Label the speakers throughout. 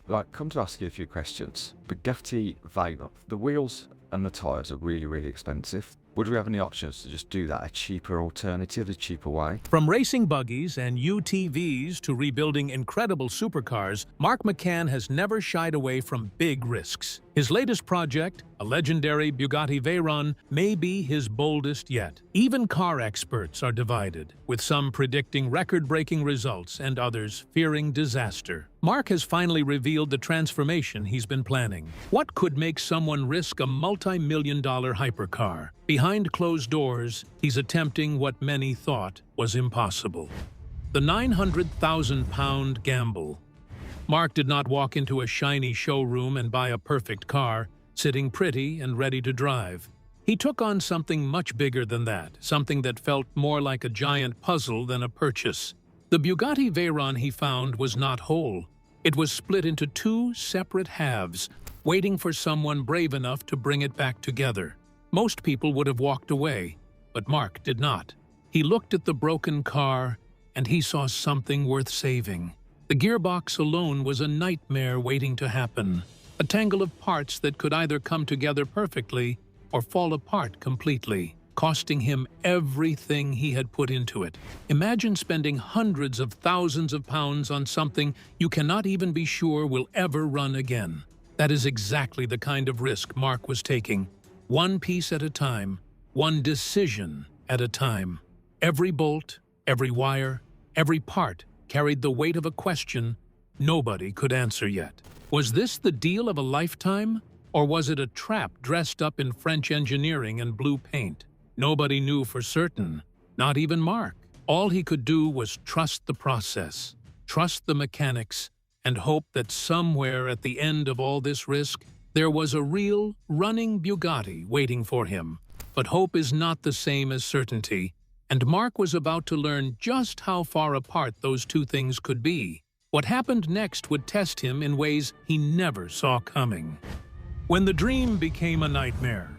Speaker 1: Come to ask you a few questions. Bugatti Veyron, the wheels and the tyres are really, really expensive. Would we have any options to just do that, a cheaper alternative, a cheaper way?
Speaker 2: From racing buggies and UTVs to rebuilding incredible supercars, Mark McCann has never shied away from big risks. His latest project, a legendary Bugatti Veyron, may be his boldest yet. Even car experts are divided, with some predicting record-breaking results and others fearing disaster. Mark has finally revealed the transformation he's been planning. What could make someone risk a multi-million-dollar hypercar? Behind closed doors, he's attempting what many thought was impossible. The 900,000-pound gamble. Mark did not walk into a shiny showroom and buy a perfect car, sitting pretty and ready to drive. He took on something much bigger than that, something that felt more like a giant puzzle than a purchase. The Bugatti Veyron he found was not whole. It was split into two separate halves, waiting for someone brave enough to bring it back together. Most people would have walked away, but Mark did not. He looked at the broken car, and he saw something worth saving. The gearbox alone was a nightmare waiting to happen, a tangle of parts that could either come together perfectly or fall apart completely, costing him everything he had put into it. Imagine spending hundreds of thousands of pounds on something you cannot even be sure will ever run again. That is exactly the kind of risk Mark was taking. One piece at a time, one decision at a time. Every bolt, every wire, every part carried the weight of a question nobody could answer yet. Was this the deal of a lifetime? Or was it a trap dressed up in French engineering and blue paint? Nobody knew for certain, not even Mark. All he could do was trust the process, trust the mechanics, and hope that somewhere at the end of all this risk, there was a real, running Bugatti waiting for him. But hope is not the same as certainty, and Mark was about to learn just how far apart those two things could be. What happened next would test him in ways he never saw coming. When the dream became a nightmare.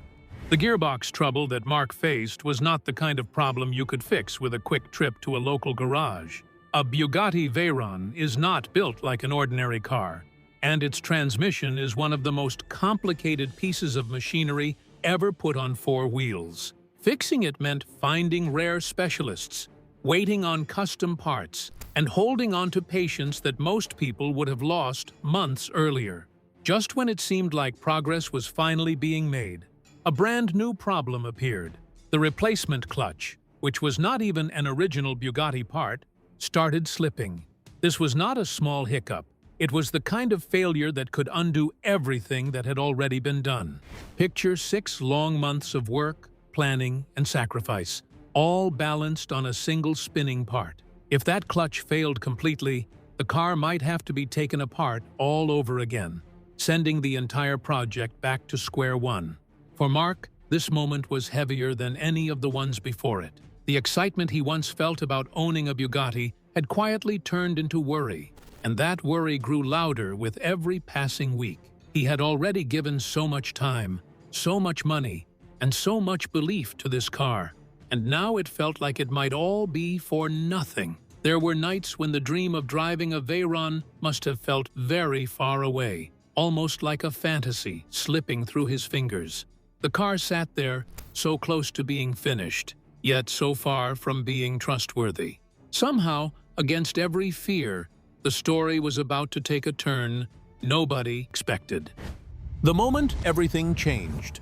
Speaker 2: The gearbox trouble that Mark faced was not the kind of problem you could fix with a quick trip to a local garage. A Bugatti Veyron is not built like an ordinary car, and its transmission is one of the most complicated pieces of machinery ever put on four wheels. Fixing it meant finding rare specialists, waiting on custom parts, and holding on to patience that most people would have lost months earlier. Just when it seemed like progress was finally being made, a brand new problem appeared. The replacement clutch, which was not even an original Bugatti part, started slipping. This was not a small hiccup. It was the kind of failure that could undo everything that had already been done. Picture 6 long months of work, planning, and sacrifice, all balanced on a single spinning part. If that clutch failed completely, the car might have to be taken apart all over again, sending the entire project back to square one. For Mark, this moment was heavier than any of the ones before it. The excitement he once felt about owning a Bugatti had quietly turned into worry, and that worry grew louder with every passing week. He had already given so much time, so much money, and so much belief to this car, and now it felt like it might all be for nothing. There were nights when the dream of driving a Veyron must have felt very far away, almost like a fantasy slipping through his fingers. The car sat there, so close to being finished, yet so far from being trustworthy. Somehow, against every fear, the story was about to take a turn nobody expected. The moment everything changed.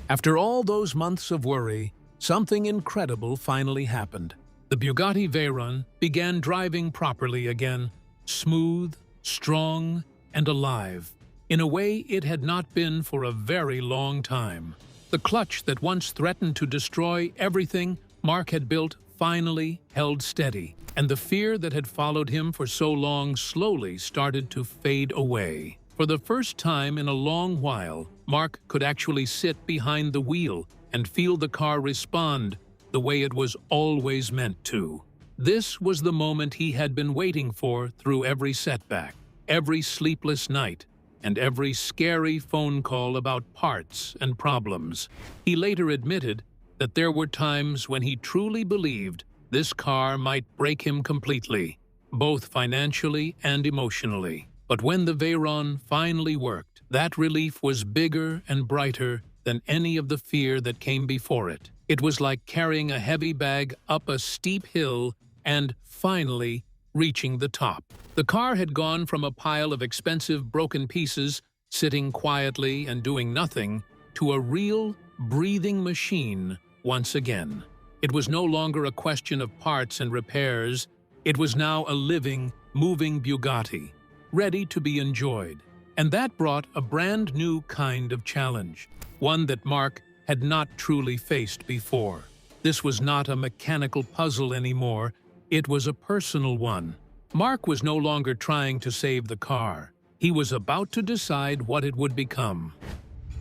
Speaker 2: After all those months of worry, something incredible finally happened. The Bugatti Veyron began driving properly again, smooth, strong, and alive, in a way it had not been for a very long time. The clutch that once threatened to destroy everything Mark had built finally held steady, and the fear that had followed him for so long slowly started to fade away. For the first time in a long while, Mark could actually sit behind the wheel and feel the car respond the way it was always meant to. This was the moment he had been waiting for through every setback, every sleepless night, and every scary phone call about parts and problems. He later admitted that there were times when he truly believed this car might break him completely, both financially and emotionally. But when the Veyron finally worked, that relief was bigger and brighter than any of the fear that came before it. It was like carrying a heavy bag up a steep hill and, finally, reaching the top. The car had gone from a pile of expensive broken pieces, sitting quietly and doing nothing, to a real, breathing machine once again. It was no longer a question of parts and repairs. It was now a living, moving Bugatti, ready to be enjoyed. And that brought a brand new kind of challenge, one that Mark had not truly faced before. This was not a mechanical puzzle anymore, it was a personal one. Mark was no longer trying to save the car. He was about to decide what it would become.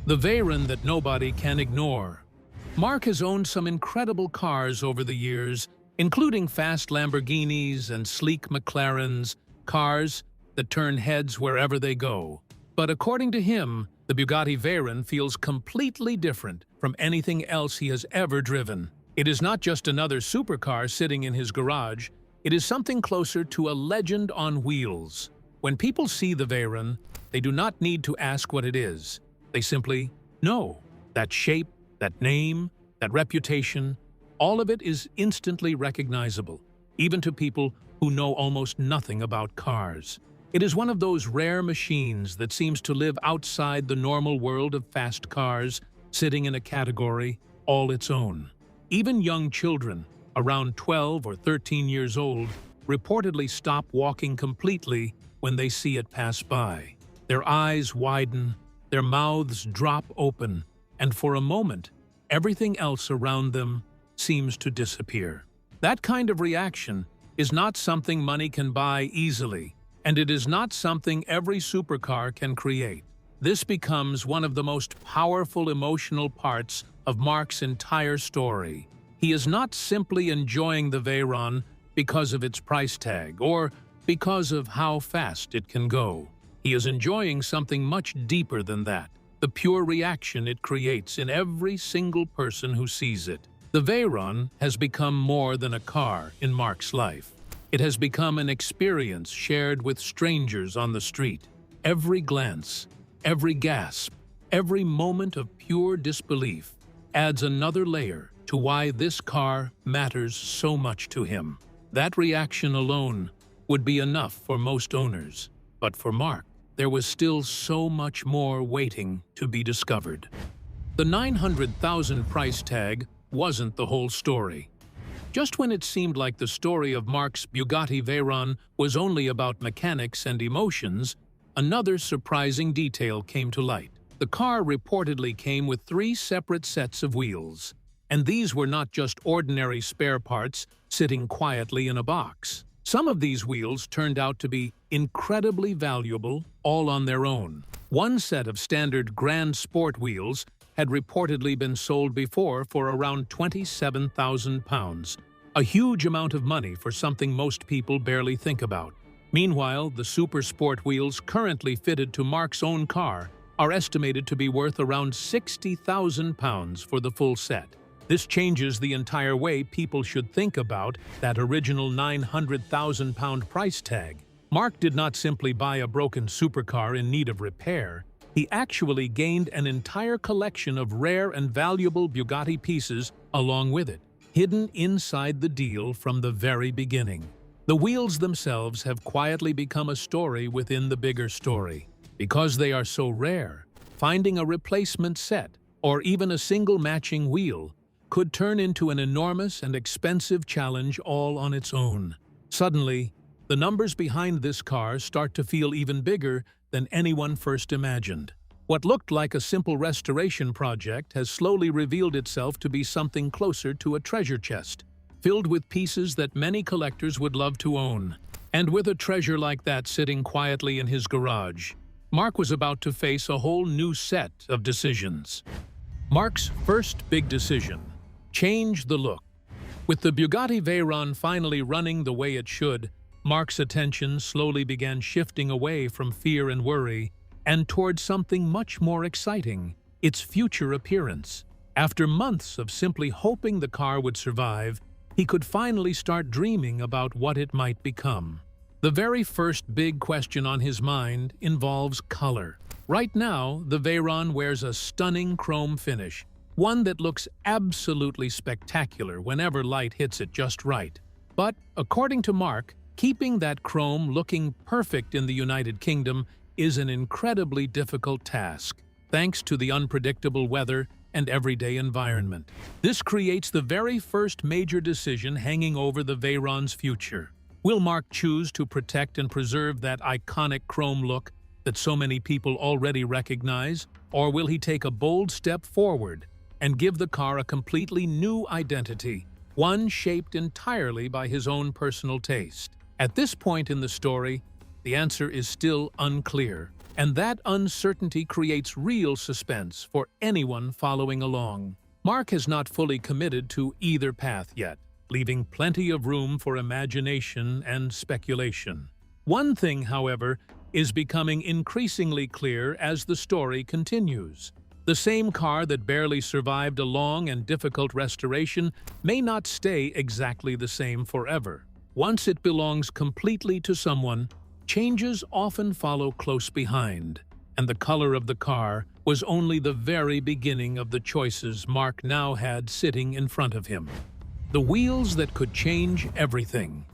Speaker 2: The Veyron that nobody can ignore. Mark has owned some incredible cars over the years, including fast Lamborghinis and sleek McLarens, cars that turn heads wherever they go. But according to him, the Bugatti Veyron feels completely different from anything else he has ever driven. It is not just another supercar sitting in his garage, it is something closer to a legend on wheels. When people see the Veyron, they do not need to ask what it is. They simply know. That shape, that name, that reputation, all of it is instantly recognizable, even to people who know almost nothing about cars. It is one of those rare machines that seems to live outside the normal world of fast cars, sitting in a category all its own. Even young children, around 12 or 13 years old, reportedly stop walking completely when they see it pass by. Their eyes widen, their mouths drop open, and for a moment, everything else around them seems to disappear. That kind of reaction is not something money can buy easily, and it is not something every supercar can create. This becomes one of the most powerful emotional parts of Mark's entire story. He is not simply enjoying the Veyron because of its price tag or because of how fast it can go. He is enjoying something much deeper than that, the pure reaction it creates in every single person who sees it. The Veyron has become more than a car in Mark's life. It has become an experience shared with strangers on the street. Every glance, every gasp, every moment of pure disbelief adds another layer to why this car matters so much to him. That reaction alone would be enough for most owners. But for Mark, there was still so much more waiting to be discovered. The $900,000 price tag wasn't the whole story. Just when it seemed like the story of Mark's Bugatti Veyron was only about mechanics and emotions, another surprising detail came to light. The car reportedly came with 3 separate sets of wheels, and these were not just ordinary spare parts sitting quietly in a box. Some of these wheels turned out to be incredibly valuable all on their own. One set of standard Grand Sport wheels had reportedly been sold before for around £27,000, a huge amount of money for something most people barely think about. Meanwhile, the Super Sport wheels currently fitted to Mark's own car are estimated to be worth around £60,000 for the full set. This changes the entire way people should think about that original £900,000 price tag. Mark did not simply buy a broken supercar in need of repair. He actually gained an entire collection of rare and valuable Bugatti pieces along with it, hidden inside the deal from the very beginning. The wheels themselves have quietly become a story within the bigger story. Because they are so rare, finding a replacement set or even a single matching wheel could turn into an enormous and expensive challenge all on its own. Suddenly, the numbers behind this car start to feel even bigger than anyone first imagined. What looked like a simple restoration project has slowly revealed itself to be something closer to a treasure chest, filled with pieces that many collectors would love to own. And with a treasure like that sitting quietly in his garage, Mark was about to face a whole new set of decisions. Mark's first big decision: change the look. With the Bugatti Veyron finally running the way it should, Mark's attention slowly began shifting away from fear and worry and towards something much more exciting: its future appearance. After months of simply hoping the car would survive, he could finally start dreaming about what it might become. The very first big question on his mind involves color. Right now, the Veyron wears a stunning chrome finish, one that looks absolutely spectacular whenever light hits it just right. But, according to Mark, keeping that chrome looking perfect in the United Kingdom is an incredibly difficult task, thanks to the unpredictable weather and everyday environment. This creates the very first major decision hanging over the Veyron's future. Will Mark choose to protect and preserve that iconic chrome look that so many people already recognize, or will he take a bold step forward and give the car a completely new identity, one shaped entirely by his own personal taste? At this point in the story, the answer is still unclear, and that uncertainty creates real suspense for anyone following along. Mark has not fully committed to either path yet, leaving plenty of room for imagination and speculation. One thing, however, is becoming increasingly clear as the story continues. The same car that barely survived a long and difficult restoration may not stay exactly the same forever. Once it belongs completely to someone, changes often follow close behind, and the color of the car was only the very beginning of the choices Mark now had sitting in front of him. The wheels that could change everything.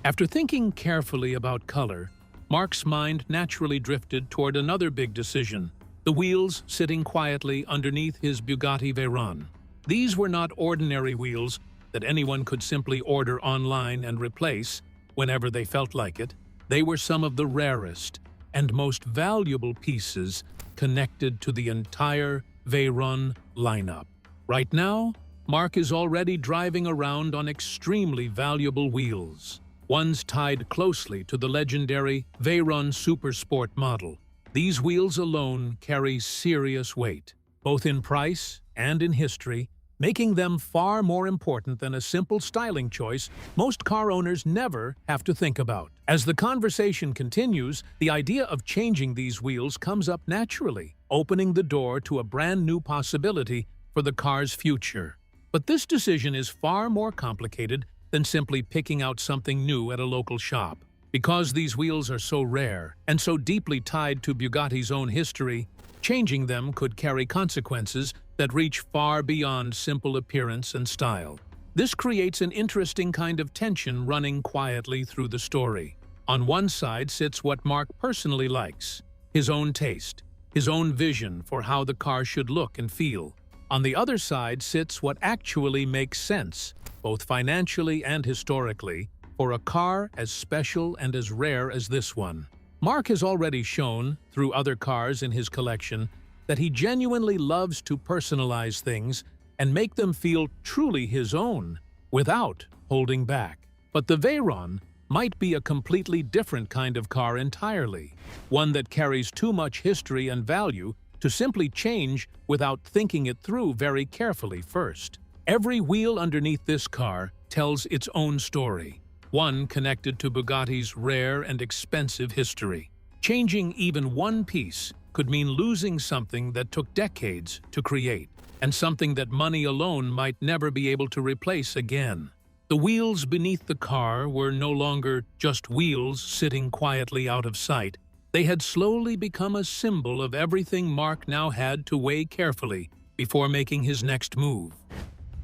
Speaker 2: After thinking carefully about color, Mark's mind naturally drifted toward another big decision: the wheels sitting quietly underneath his Bugatti Veyron. These were not ordinary wheels that anyone could simply order online and replace whenever they felt like it. They were some of the rarest and most valuable pieces connected to the entire Veyron lineup. Right now, Mark is already driving around on extremely valuable wheels, ones tied closely to the legendary Veyron Supersport model. These wheels alone carry serious weight, both in price and in history, making them far more important than a simple styling choice most car owners never have to think about. As the conversation continues, the idea of changing these wheels comes up naturally, opening the door to a brand new possibility for the car's future. But this decision is far more complicated than simply picking out something new at a local shop. Because these wheels are so rare and so deeply tied to Bugatti's own history, changing them could carry consequences that reach far beyond simple appearance and style. This creates an interesting kind of tension running quietly through the story. On one side sits what Mark personally likes, his own taste, his own vision for how the car should look and feel. On the other side sits what actually makes sense, both financially and historically, for a car as special and as rare as this one. Mark has already shown, through other cars in his collection, that he genuinely loves to personalize things and make them feel truly his own, without holding back. But the Veyron might be a completely different kind of car entirely, one that carries too much history and value to simply change without thinking it through very carefully first. Every wheel underneath this car tells its own story, one connected to Bugatti's rare and expensive history. Changing even one piece could mean losing something that took decades to create, and something that money alone might never be able to replace again. The wheels beneath the car were no longer just wheels sitting quietly out of sight. They had slowly become a symbol of everything Mark now had to weigh carefully before making his next move.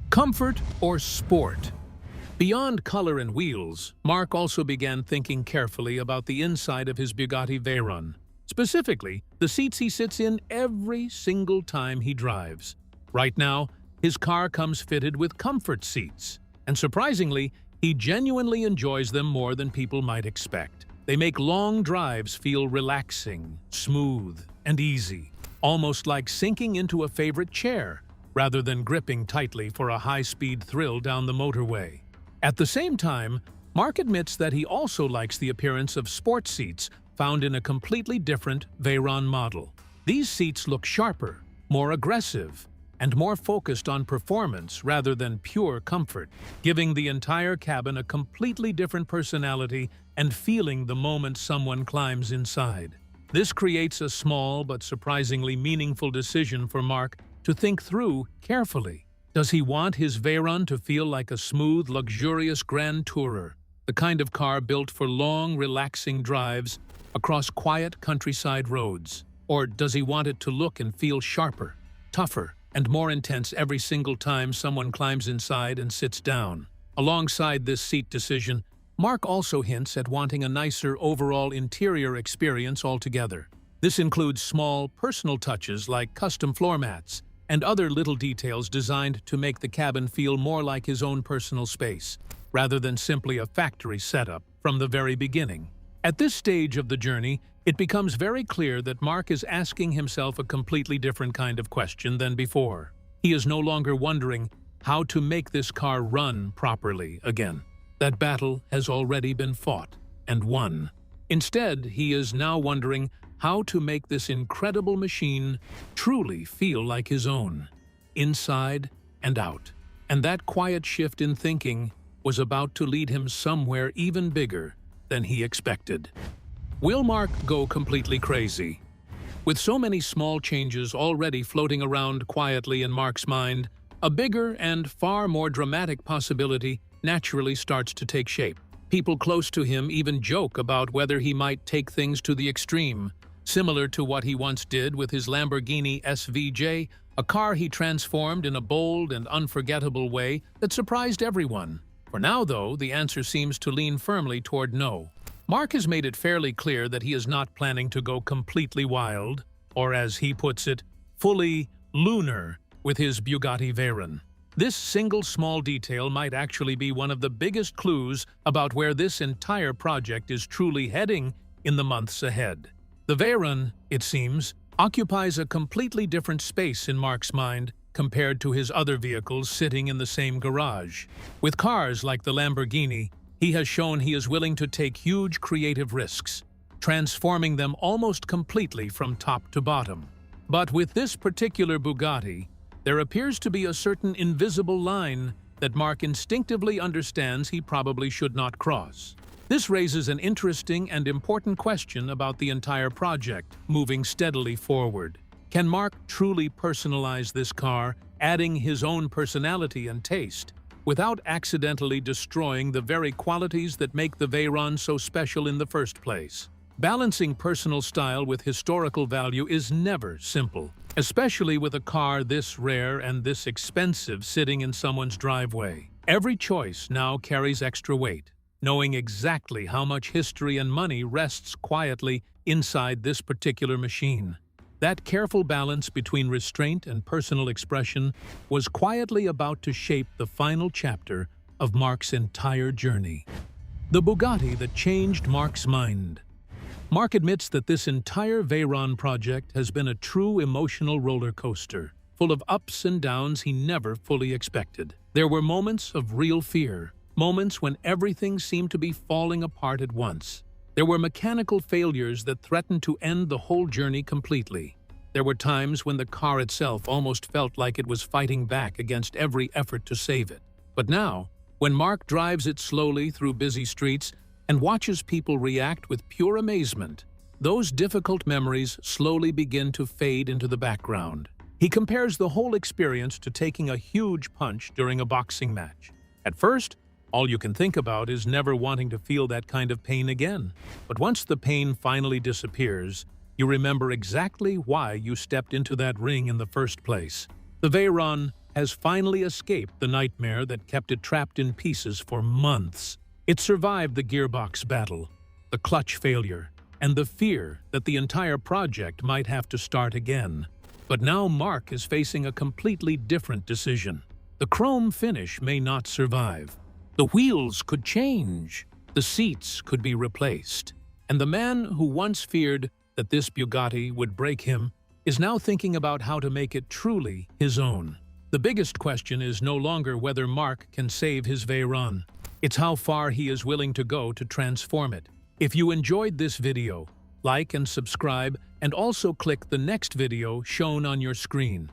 Speaker 2: Comfort or sport? Beyond color and wheels, Mark also began thinking carefully about the inside of his Bugatti Veyron. Specifically, the seats he sits in every single time he drives. Right now, his car comes fitted with comfort seats, and surprisingly, he genuinely enjoys them more than people might expect. They make long drives feel relaxing, smooth, and easy, almost like sinking into a favorite chair, rather than gripping tightly for a high-speed thrill down the motorway. At the same time, Mark admits that he also likes the appearance of sports seats found in a completely different Veyron model. These seats look sharper, more aggressive, and more focused on performance rather than pure comfort, giving the entire cabin a completely different personality and feeling the moment someone climbs inside. This creates a small but surprisingly meaningful decision for Mark to think through carefully. Does he want his Veyron to feel like a smooth, luxurious grand tourer, the kind of car built for long, relaxing drives across quiet countryside roads? Or does he want it to look and feel sharper, tougher, and more intense every single time someone climbs inside and sits down? Alongside this seat decision, Mark also hints at wanting a nicer overall interior experience altogether. This includes small, personal touches like custom floor mats and other little details designed to make the cabin feel more like his own personal space, rather than simply a factory setup from the very beginning. At this stage of the journey, it becomes very clear that Mark is asking himself a completely different kind of question than before. He is no longer wondering how to make this car run properly again. That battle has already been fought and won. Instead, he is now wondering how to make this incredible machine truly feel like his own, inside and out. And that quiet shift in thinking was about to lead him somewhere even bigger than he expected. Will Mark go completely crazy? With so many small changes already floating around quietly in Mark's mind, a bigger and far more dramatic possibility naturally starts to take shape. People close to him even joke about whether he might take things to the extreme, similar to what he once did with his Lamborghini SVJ, a car he transformed in a bold and unforgettable way that surprised everyone. For now, though, the answer seems to lean firmly toward no. Mark has made it fairly clear that he is not planning to go completely wild, or as he puts it, fully lunar with his Bugatti Veyron. This single small detail might actually be one of the biggest clues about where this entire project is truly heading in the months ahead. The Veyron, it seems, occupies a completely different space in Mark's mind compared to his other vehicles sitting in the same garage. With cars like the Lamborghini, he has shown he is willing to take huge creative risks, transforming them almost completely from top to bottom. But with this particular Bugatti, there appears to be a certain invisible line that Mark instinctively understands he probably should not cross. This raises an interesting and important question about the entire project moving steadily forward. Can Mark truly personalize this car, adding his own personality and taste, without accidentally destroying the very qualities that make the Veyron so special in the first place? Balancing personal style with historical value is never simple, especially with a car this rare and this expensive sitting in someone's driveway. Every choice now carries extra weight, knowing exactly how much history and money rests quietly inside this particular machine. That careful balance between restraint and personal expression was quietly about to shape the final chapter of Mark's entire journey. The Bugatti that changed Mark's mind. Mark admits that this entire Veyron project has been a true emotional roller coaster, full of ups and downs he never fully expected. There were moments of real fear, moments when everything seemed to be falling apart at once. There were mechanical failures that threatened to end the whole journey completely. There were times when the car itself almost felt like it was fighting back against every effort to save it. But now, when Mark drives it slowly through busy streets and watches people react with pure amazement, those difficult memories slowly begin to fade into the background. He compares the whole experience to taking a huge punch during a boxing match. At first, all you can think about is never wanting to feel that kind of pain again. But once the pain finally disappears, you remember exactly why you stepped into that ring in the first place. The Veyron has finally escaped the nightmare that kept it trapped in pieces for months. It survived the gearbox battle, the clutch failure, and the fear that the entire project might have to start again. But now Mark is facing a completely different decision. The chrome finish may not survive. The wheels could change, the seats could be replaced, and the man who once feared that this Bugatti would break him is now thinking about how to make it truly his own. The biggest question is no longer whether Mark can save his Veyron. It's how far he is willing to go to transform it. If you enjoyed this video, like and subscribe, and also click the next video shown on your screen.